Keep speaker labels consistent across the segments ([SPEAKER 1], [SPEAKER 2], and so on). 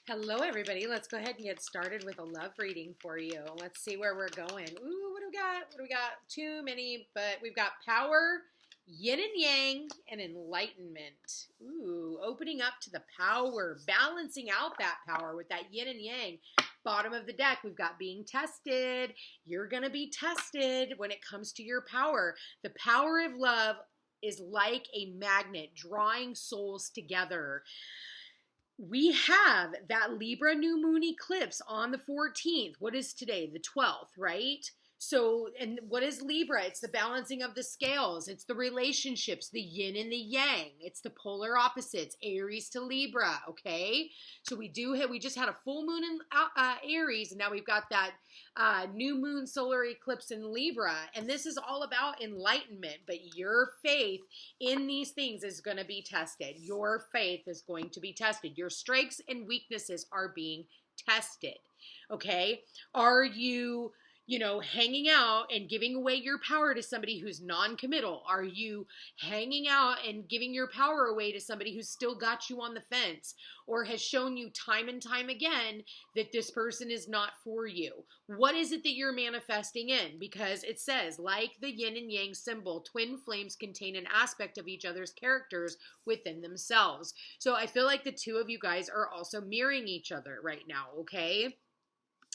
[SPEAKER 1] Hello, everybody. Let's go ahead and get started with a love reading for you. Let's see where we're going. Ooh, what do we got? What do we got? Too many, but we've got power, yin and yang, and enlightenment. Ooh, opening up to the power, balancing out that power with that yin and yang. Bottom of the deck, we've got being tested. You're going to be tested when it comes to your power. The power of love is like a magnet, drawing souls together. We have that Libra new moon eclipse on the 14th. What is today? The 12th, right? So, and what is Libra? It's the balancing of the scales. It's the relationships, the yin and the yang. It's the polar opposites, Aries to Libra, okay? So we just had a full moon in Aries, and now we've got that new moon solar eclipse in Libra. And this is all about enlightenment, but your faith in these things is going to be tested. Your faith is going to be tested. Your strengths and weaknesses are being tested, okay? Are you hanging out and giving away your power to somebody who's non-committal? Are you hanging out and giving your power away to somebody who's still got you on the fence or has shown you time and time again that this person is not for you? What is it that you're manifesting in? Because it says, like the yin and yang symbol, twin flames contain an aspect of each other's characters within themselves. So I feel like the two of you guys are also mirroring each other right now, okay?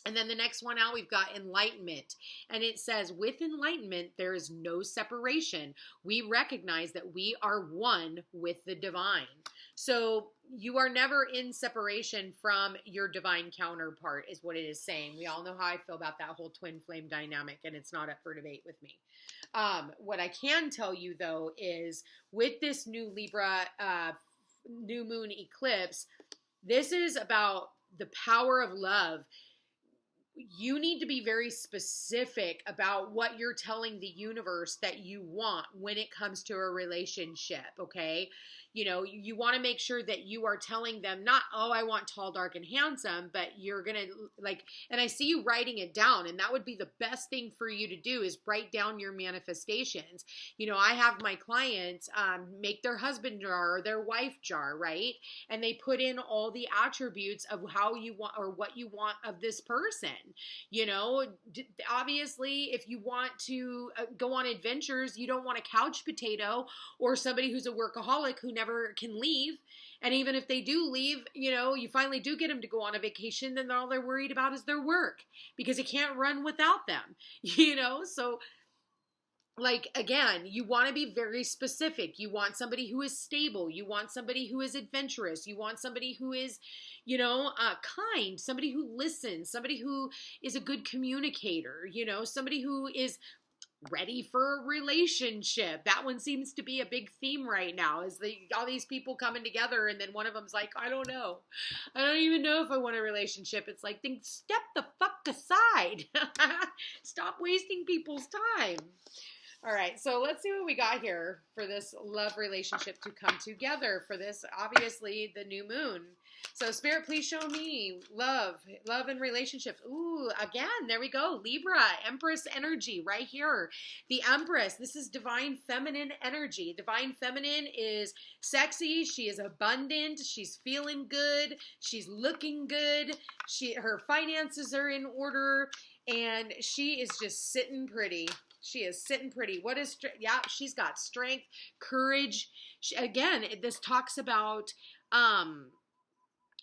[SPEAKER 1] And then the next one out, we've got enlightenment. And it says, with enlightenment, there is no separation. We recognize that we are one with the divine. So you are never in separation from your divine counterpart, is what it is saying. We all know how I feel about that whole twin flame dynamic, and it's not up for debate with me. What I can tell you, though, is with this new Libra new moon eclipse, this is about the power of love. You need to be very specific about what you're telling the universe that you want when it comes to a relationship, okay? You want to make sure that you are telling them not, oh, I want tall, dark, and handsome, but you're going to and I see you writing it down, and that would be the best thing for you to do is write down your manifestations. I have my clients make their husband jar or their wife jar, right? And they put in all the attributes of how you want or what you want of this person. Obviously, if you want to go on adventures, you don't want a couch potato or somebody who's a workaholic who never can leave. And even if they do leave, you finally do get them to go on a vacation, then all they're worried about is their work because it can't run without them, So again, you want to be very specific. You want somebody who is stable. You want somebody who is adventurous. You want somebody who is, kind, somebody who listens, somebody who is a good communicator, somebody who is ready for a relationship. That one seems to be a big theme right now is all these people coming together and then one of them's like, I don't know. I don't even know if I want a relationship. It's like, then step the fuck aside. Stop wasting people's time. All right, so let's see what we got here for this love relationship to come together for this, obviously, the new moon. So, Spirit, please show me love and relationships. Ooh, again, there we go. Libra, Empress energy right here. The Empress, this is divine feminine energy. Divine feminine is sexy. She is abundant. She's feeling good. She's looking good. Her finances are in order, and she is just sitting pretty. She is sitting pretty. What is, yeah, she's got strength, courage. Again, this talks about,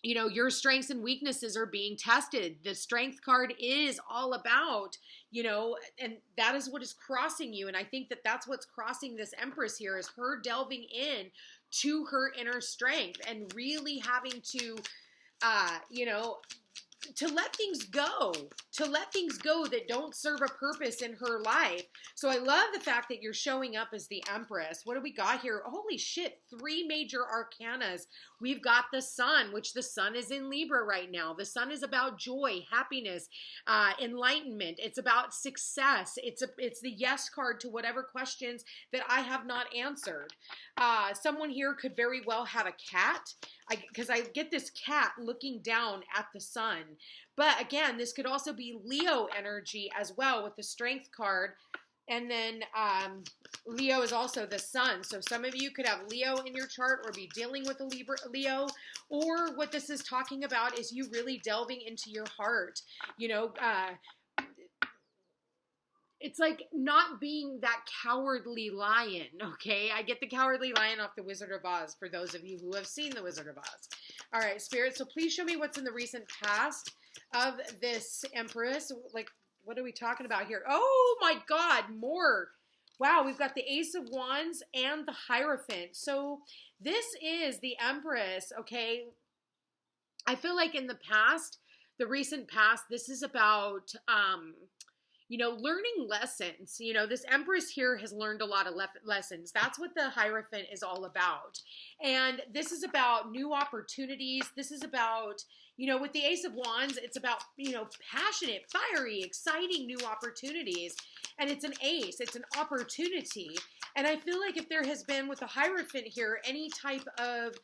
[SPEAKER 1] your strengths and weaknesses are being tested. The strength card is all about, and that is what is crossing you. And I think that that's what's crossing this Empress here is her delving in to her inner strength and really having to, to let things go that don't serve a purpose in her life. So I love the fact that you're showing up as the Empress. What do we got here? Holy shit, 3 major arcanas. We've got the Sun, which the Sun is in Libra right now. The Sun is about joy, happiness, enlightenment. It's about success. It's the yes card to whatever questions that I have not answered. Someone here could very well have a cat. Because I get this cat looking down at the sun. But again, this could also be Leo energy as well with the strength card. And then Leo is also the sun. So some of you could have Leo in your chart or be dealing with a Leo. Or what this is talking about is you really delving into your heart. You know, it's like not being that cowardly lion, okay? I get the cowardly lion off the Wizard of Oz for those of you who have seen the Wizard of Oz. All right, Spirit, so please show me what's in the recent past of this Empress. Like, what are we talking about here? Oh my God, more. Wow, we've got the Ace of Wands and the Hierophant. So this is the Empress, okay? I feel like in the past, the recent past, this is about, you know, learning lessons. You know, this Empress here has learned a lot of lessons. That's what the Hierophant is all about. And this is about new opportunities. This is about, you know, with the Ace of Wands, it's about, you know, passionate, fiery, exciting new opportunities. And it's an ace. It's an opportunity. And I feel like if there has been with the Hierophant here, any type of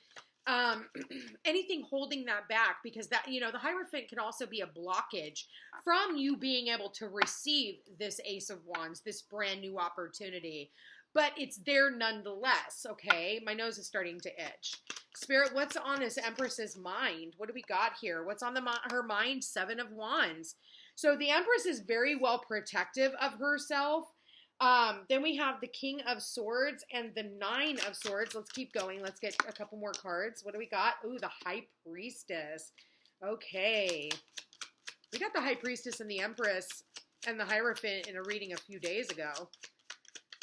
[SPEAKER 1] anything holding that back, because that, you know, the Hierophant can also be a blockage from you being able to receive this Ace of Wands, this brand new opportunity, but it's there nonetheless. Okay. My nose is starting to itch. Spirit, what's on this Empress's mind? What do we got here? What's on her mind? Seven of Wands. So the Empress is very well protective of herself. Then we have the King of Swords and the Nine of Swords. Let's keep going. Let's get a couple more cards. What do we got? Ooh, the High Priestess. Okay. We got the High Priestess and the Empress and the Hierophant in a reading a few days ago.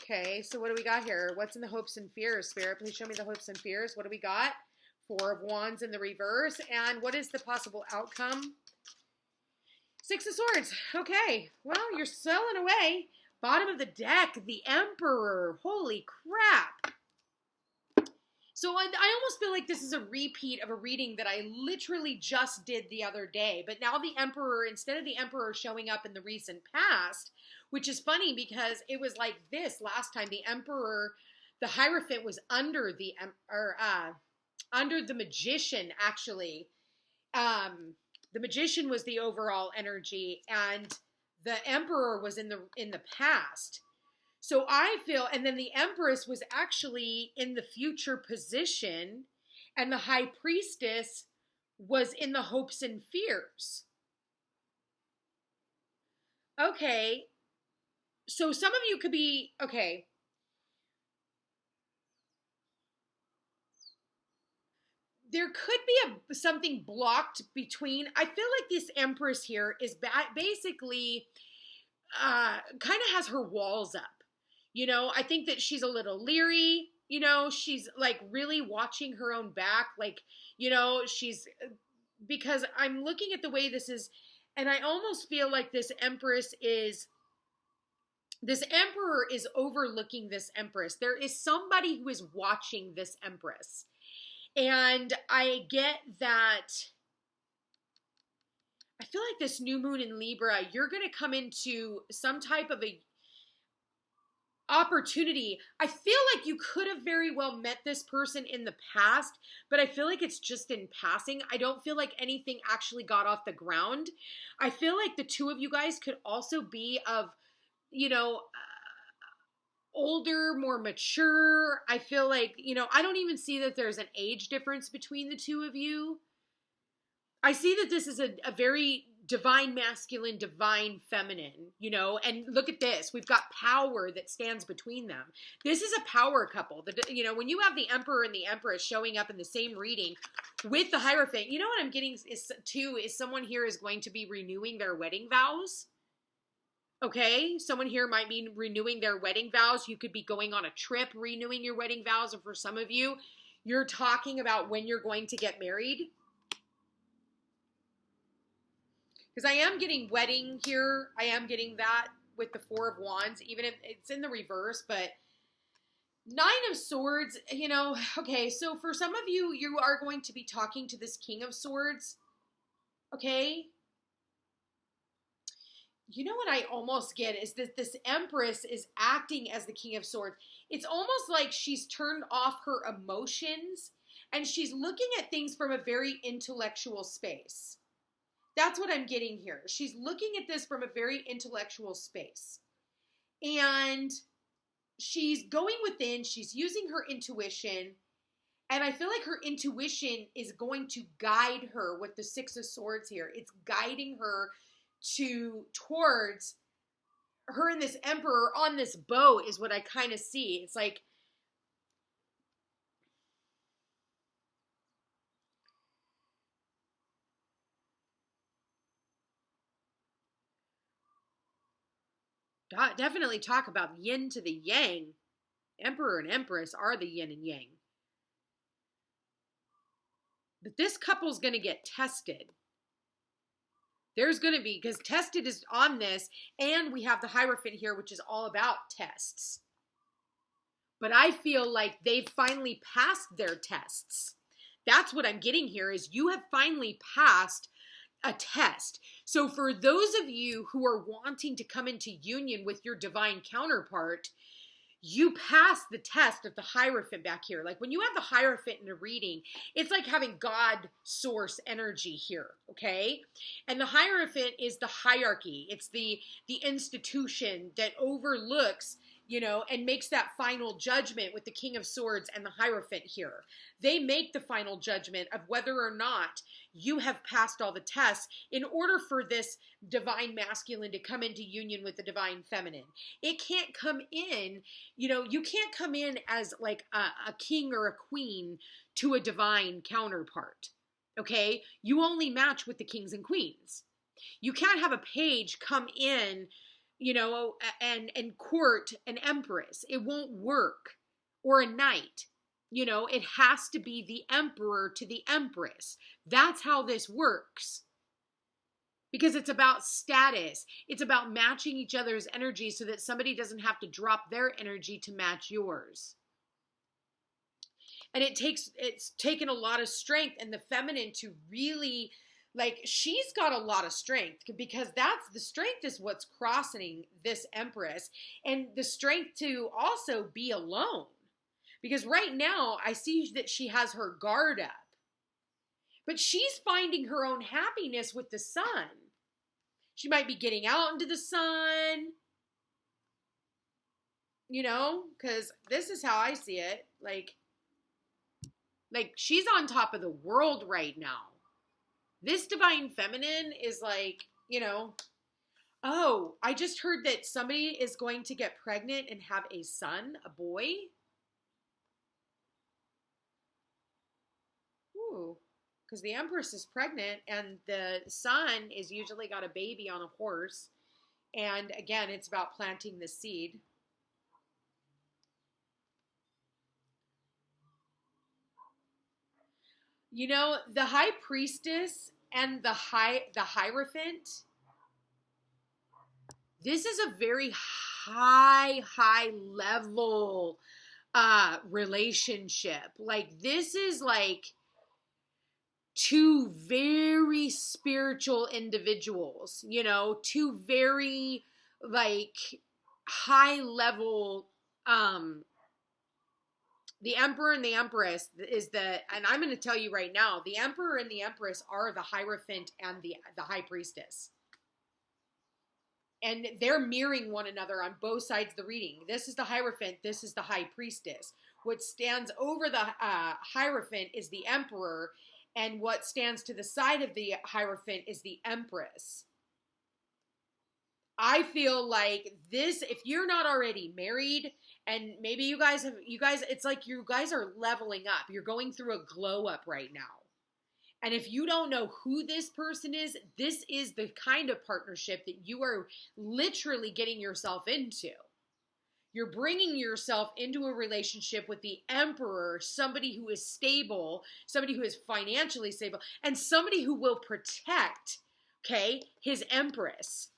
[SPEAKER 1] Okay, so what do we got here? What's in the hopes and fears? Spirit, please show me the hopes and fears. What do we got? Four of Wands in the reverse. And what is the possible outcome? Six of Swords. Okay, well, you're selling away. Bottom of the deck, the Emperor. Holy crap. So I almost feel like this is a repeat of a reading that I literally just did the other day. But now the Emperor, instead of the Emperor showing up in the recent past, which is funny because it was like this last time. The Emperor, the Hierophant was under the Magician, actually. The Magician was the overall energy, and the Emperor was in the past. So I feel, and then the Empress was actually in the future position, and the High Priestess was in the hopes and fears. Okay. So some of you could be, okay. There could be something blocked between, I feel like this Empress here is basically kind of has her walls up. You know, I think that she's a little leery. You know, she's like really watching her own back. Like, you know, because I'm looking at the way this is, and I almost feel like this Emperor is overlooking this Empress. There is somebody who is watching this Empress. And I get that, I feel like this new moon in Libra, you're going to come into some type of a opportunity. I feel like you could have very well met this person in the past, but I feel like it's just in passing. I don't feel like anything actually got off the ground. I feel like the two of you guys could also be of, you know, older, more mature. I feel like, you know, I don't even see that there's an age difference between the two of you. I see that this is a very divine masculine, divine feminine, you know, and look at this. We've got power that stands between them. This is a power couple. You know, when you have the Emperor and the Empress showing up in the same reading with the Hierophant, you know what I'm getting is someone here is going to be renewing their wedding vows. Okay, someone here might be renewing their wedding vows. You could be going on a trip, renewing your wedding vows. Or for some of you, you're talking about when you're going to get married. Because I am getting wedding here. I am getting that with the Four of Wands, even if it's in the reverse. But Nine of Swords, you know, okay, so for some of you, you are going to be talking to this King of Swords. Okay? You know what I almost get is that this Empress is acting as the King of Swords. It's almost like she's turned off her emotions and she's looking at things from a very intellectual space. That's what I'm getting here. She's looking at this from a very intellectual space. And she's going within, she's using her intuition, and I feel like her intuition is going to guide her with the Six of Swords here. It's guiding her towards her and this Emperor on this boat is what I kind of see. It's like, definitely talk about yin to the yang. Emperor and Empress are the yin and yang. But this couple's going to get tested. There's going to be, because tested is on this, and we have the Hierophant here, which is all about tests. But I feel like they've finally passed their tests. That's what I'm getting here, is you have finally passed a test. So for those of you who are wanting to come into union with your divine counterpart, you pass the test of the Hierophant back here. Like when you have the Hierophant in a reading, it's like having God source energy here, okay? And the Hierophant is the hierarchy. It's the institution that overlooks, you know, and makes that final judgment with the King of Swords and the Hierophant here. They make the final judgment of whether or not you have passed all the tests in order for this divine masculine to come into union with the divine feminine. It can't come in, you know, you can't come in as like a king or a queen to a divine counterpart, okay? You only match with the kings and queens. You can't have a page come in, you know, and court an empress. It won't work. Or a knight. You know, it has to be the emperor to the empress. That's how this works. Because it's about status. It's about matching each other's energy so that somebody doesn't have to drop their energy to match yours. And it's taken a lot of strength and the feminine to really, like, she's got a lot of strength, because that's the strength is what's crossing this empress, and the strength to also be alone. Because right now I see that she has her guard up, but she's finding her own happiness with the sun. She might be getting out into the sun, you know, because this is how I see it. Like she's on top of the world right now. This divine feminine is like, you know, oh, I just heard that somebody is going to get pregnant and have a son, a boy. Ooh, because the Empress is pregnant and the son is usually got a baby on a horse. And again, it's about planting the seed. You know, the High Priestess and the Hierophant, this is a very high level relationship. Like, this is like two very spiritual individuals, you know, two very like high level, the Emperor and the Empress is and I'm going to tell you right now, the Emperor and the Empress are the Hierophant and the High Priestess. And they're mirroring one another on both sides of the reading. This is the Hierophant, this is the High Priestess. What stands over the Hierophant is the Emperor, and what stands to the side of the Hierophant is the Empress. I feel like this, if you're not already married, and maybe you guys, it's like you guys are leveling up. You're going through a glow up right now. And if you don't know who this person is, this is the kind of partnership that you are literally getting yourself into. You're bringing yourself into a relationship with the Emperor, somebody who is stable, somebody who is financially stable, and somebody who will protect, okay, his Empress.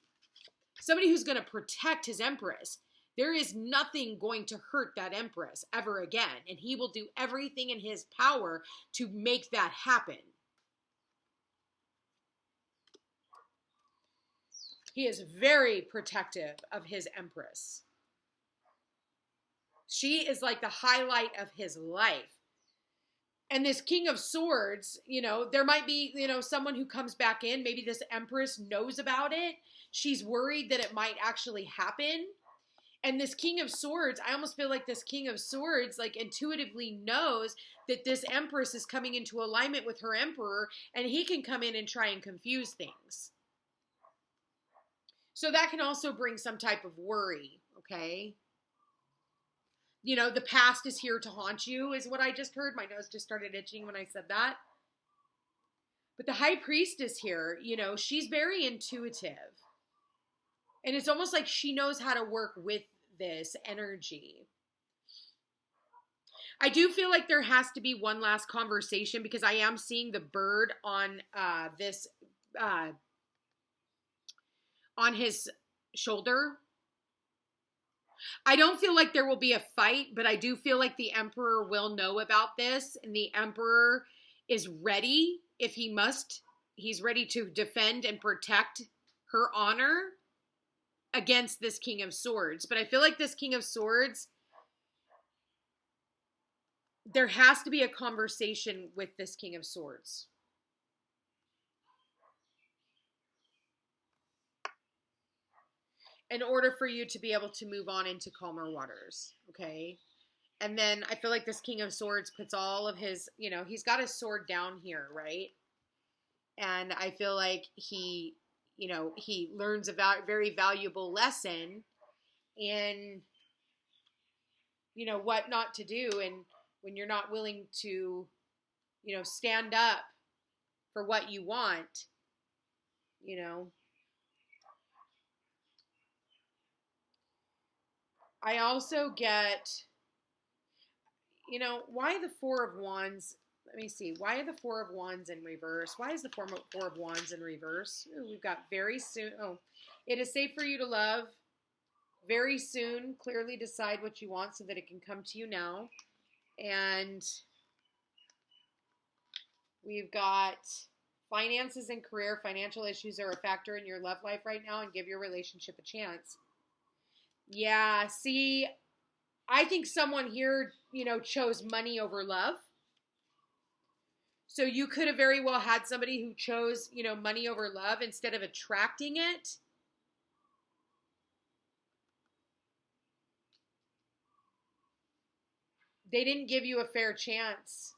[SPEAKER 1] Somebody who's going to protect his Empress. There is nothing going to hurt that Empress ever again, and he will do everything in his power to make that happen. He is very protective of his Empress. She is like the highlight of his life. And this King of Swords, you know, there might be, you know, someone who comes back in. Maybe this Empress knows about it. She's worried that it might actually happen. And this King of Swords, I almost feel like this King of Swords, like, intuitively knows that this Empress is coming into alignment with her Emperor, and he can come in and try and confuse things. So that can also bring some type of worry, okay? You know, the past is here to haunt you, is what I just heard. My nose just started itching when I said that. But the High Priestess here, you know, she's very intuitive. And it's almost like she knows how to work with this energy. I do feel like there has to be one last conversation, because I am seeing the bird on this, on his shoulder. I don't feel like there will be a fight, but I do feel like the Emperor will know about this, and the Emperor is ready, if he must. He's ready to defend and protect her honor against this King of Swords. But I feel like this King of Swords, there has to be a conversation with this King of Swords. In order for you to be able to move on into calmer waters, okay? And then I feel like this King of Swords puts all of his, you know, he's got his sword down here, right? And I feel like he, you know, he learns a very valuable lesson in, you know, what not to do. And when you're not willing to, you know, stand up for what you want, you know. I also get, you know, why the Four of Wands? Let me see. Why are the Four of Wands in reverse? Why is the Four of Wands in reverse? Ooh, we've got very soon. Oh, it is safe for you to love. Very soon, clearly decide what you want so that it can come to you now. And we've got finances and career. Financial issues are a factor in your love life right now, and give your relationship a chance. Yeah, see, I think someone here, you know, chose money over love. So you could have very well had somebody who chose, you know, money over love instead of attracting it. They didn't give you a fair chance.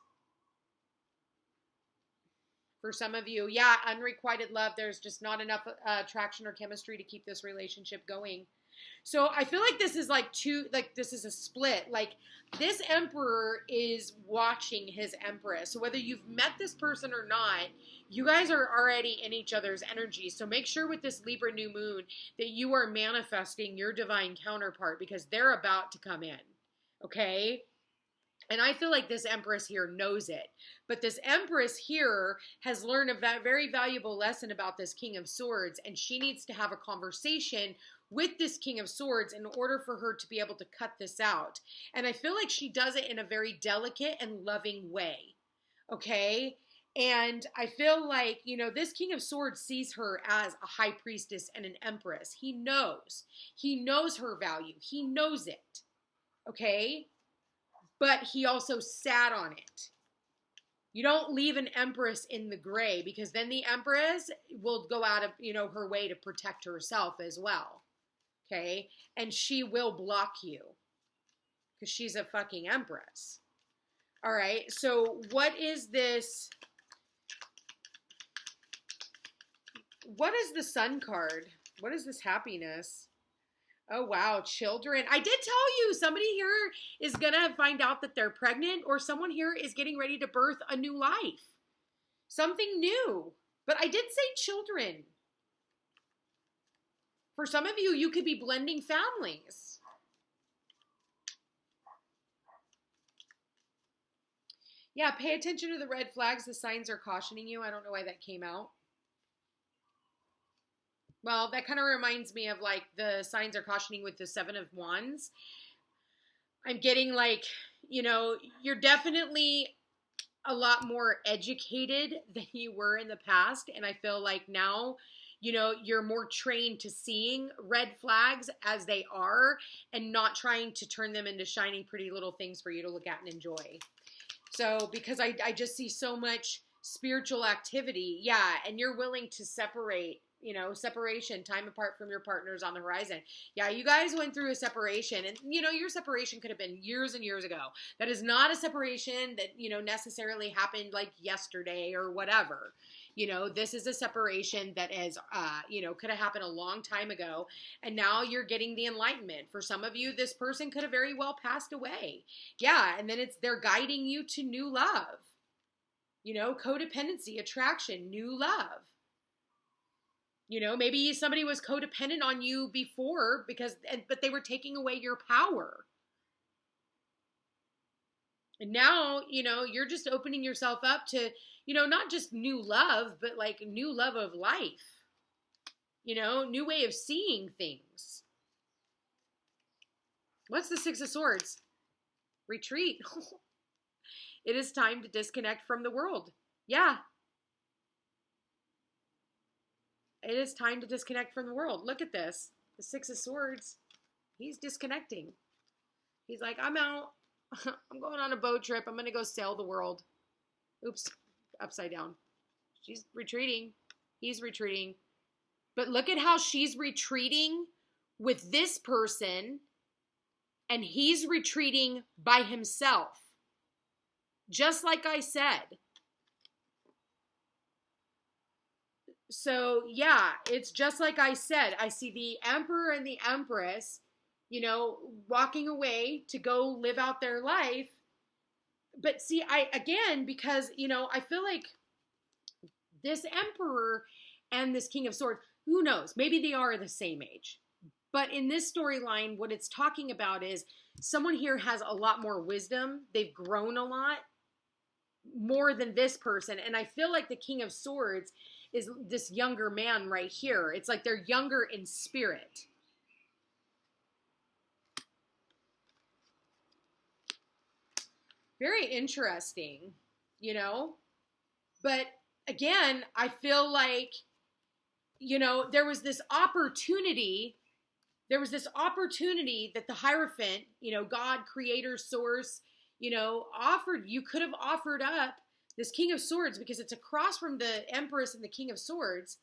[SPEAKER 1] For some of you, yeah, unrequited love, there's just not enough attraction or chemistry to keep this relationship going. So I feel like this is like this is a split. Like, this Emperor is watching his Empress. So whether you've met this person or not, you guys are already in each other's energy. So make sure with this Libra new moon that you are manifesting your divine counterpart, because they're about to come in. Okay? And I feel like this Empress here knows it. But this Empress here has learned a very valuable lesson about this King of Swords, and she needs to have a conversation with this King of Swords in order for her to be able to cut this out. And I feel like she does it in a very delicate and loving way. Okay? And I feel like, you know, this King of Swords sees her as a high priestess and an empress. He knows. He knows her value. He knows it. Okay? But he also sat on it. You don't leave an empress in the gray, because then the empress will go out of, you know, her way to protect herself as well. Okay? And she will block you, because she's a fucking empress. All right. So what is this? What is the Sun card? What is this happiness? Oh, wow. Children. I did tell you somebody here is going to find out that they're pregnant, or someone here is getting ready to birth a new life. Something new. But I did say children. For some of you, you could be blending families. Yeah, pay attention to the red flags. The signs are cautioning you. I don't know why that came out. Well, that kind of reminds me of like the signs are cautioning with the Seven of Wands. I'm getting like, you know, you're definitely a lot more educated than you were in the past. And I feel like now, you know, you're more trained to seeing red flags as they are and not trying to turn them into shiny, pretty little things for you to look at and enjoy. So because I just see so much spiritual activity. Yeah. And you're willing to separate separation, time apart from your partners on the horizon. Yeah, you guys went through a separation, and your separation could have been years and years ago. That is not a separation that, necessarily happened like yesterday or whatever. This is a separation that is, could have happened a long time ago, and now you're getting the enlightenment. For some of you, this person could have very well passed away. Yeah, and then they're guiding you to new love. Codependency, attraction, new love. Maybe somebody was codependent on you before but they were taking away your power. And now, you're just opening yourself up to, not just new love, but like new love of life. New way of seeing things. What's the Six of Swords? Retreat. It is time to disconnect from the world. Yeah. It is time to disconnect from the world. Look at this. The Six of Swords. He's disconnecting. He's like, I'm out. I'm going on a boat trip. I'm going to go sail the world. Oops. Upside down. She's retreating. He's retreating. But look at how she's retreating with this person, and he's retreating by himself. Just like I said. So, yeah, it's just like I said. I see the Emperor and the Empress, walking away to go live out their life. But see, because, I feel like this Emperor and this King of Swords, who knows? Maybe they are the same age. But in this storyline, what it's talking about is someone here has a lot more wisdom. They've grown a lot more than this person. And I feel like the King of Swords is this younger man right here. It's like they're younger in spirit. Very interesting, But again, I feel like, there was this opportunity that the Hierophant, God, creator, source, offered. You could have offered up this King of Swords because it's across from the Empress and the King of Swords.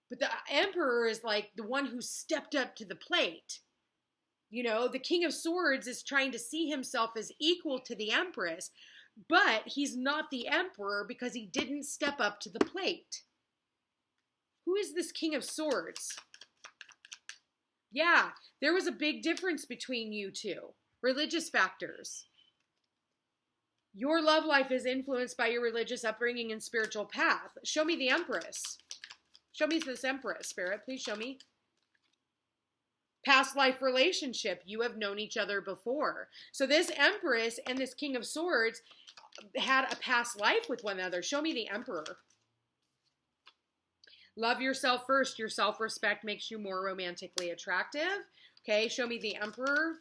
[SPEAKER 1] But the Emperor is like the one who stepped up to the plate. The King of Swords is trying to see himself as equal to the Empress, but he's not the Emperor because he didn't step up to the plate. Who is this King of Swords? Yeah, there was a big difference between you two. Religious factors. Your love life is influenced by your religious upbringing and spiritual path. Show me the Empress. Show me this Empress, Spirit. Please show me. Past life relationship. You have known each other before. So this Empress and this King of Swords had a past life with one another. Show me the Emperor. Love yourself first. Your self-respect makes you more romantically attractive. Okay, show me the Emperor.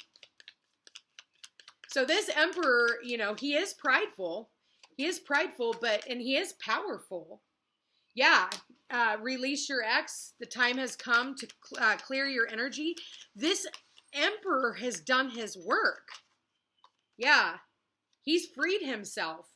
[SPEAKER 1] So this Emperor, he is prideful. He is prideful, and he is powerful. Yeah, release your ex. The time has come to clear your energy. This Emperor has done his work. Yeah, he's freed himself.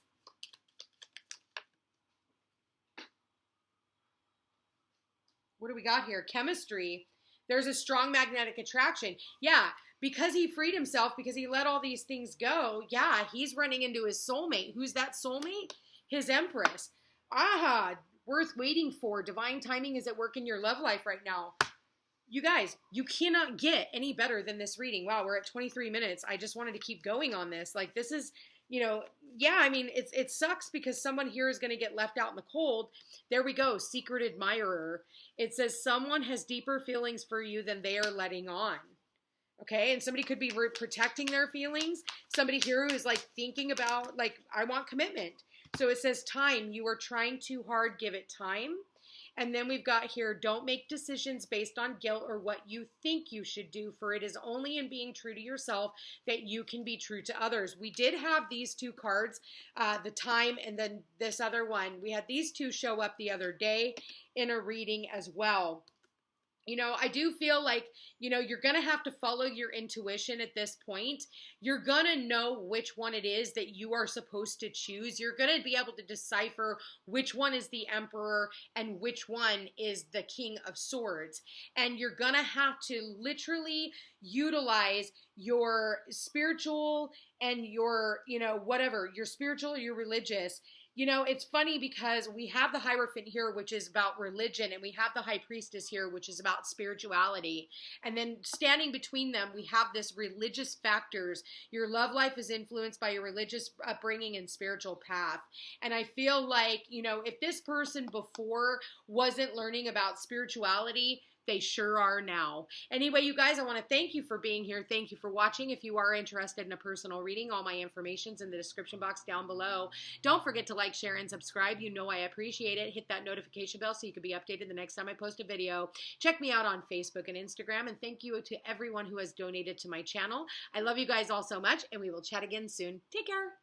[SPEAKER 1] What do we got here? Chemistry. There's a strong magnetic attraction. Yeah, because he freed himself, because he let all these things go, yeah, he's running into his soulmate. Who's that soulmate? His Empress. Aha, worth waiting for. Divine timing is at work in your love life right now. You guys, you cannot get any better than this reading. Wow, we're at 23 minutes. I just wanted to keep going on this. Like, this is, yeah, I mean, it sucks because someone here is going to get left out in the cold. There we go, secret admirer. It says someone has deeper feelings for you than they are letting on. Okay, and somebody could be protecting their feelings. Somebody here who is like thinking about, like, I want commitment. So it says time. You are trying too hard. Give it time. And then we've got here, don't make decisions based on guilt or what you think you should do, for it is only in being true to yourself that you can be true to others. We did have these two cards, the time and then this other one. We had these two show up the other day in a reading as well. You know, I do feel like, you know, you're going to have to follow your intuition at this point. You're going to know which one it is that you are supposed to choose. You're going to be able to decipher which one is the emperor and which one is the king of swords. And you're going to have to literally utilize your spiritual and your, you know, whatever, your spiritual, your religious. You know, it's funny because we have the Hierophant here, which is about religion, and we have the High Priestess here, which is about spirituality. And then standing between them, we have this religious factors. Your love life is influenced by your religious upbringing and spiritual path. And I feel like, you know, if this person before wasn't learning about spirituality, they sure are now. Anyway, you guys, I want to thank you for being here. Thank you for watching. If you are interested in a personal reading, all my information's in the description box down below. Don't forget to like, share, and subscribe. You know I appreciate it. Hit that notification bell so you can be updated the next time I post a video. Check me out on Facebook and Instagram. And thank you to everyone who has donated to my channel. I love you guys all so much, and we will chat again soon. Take care.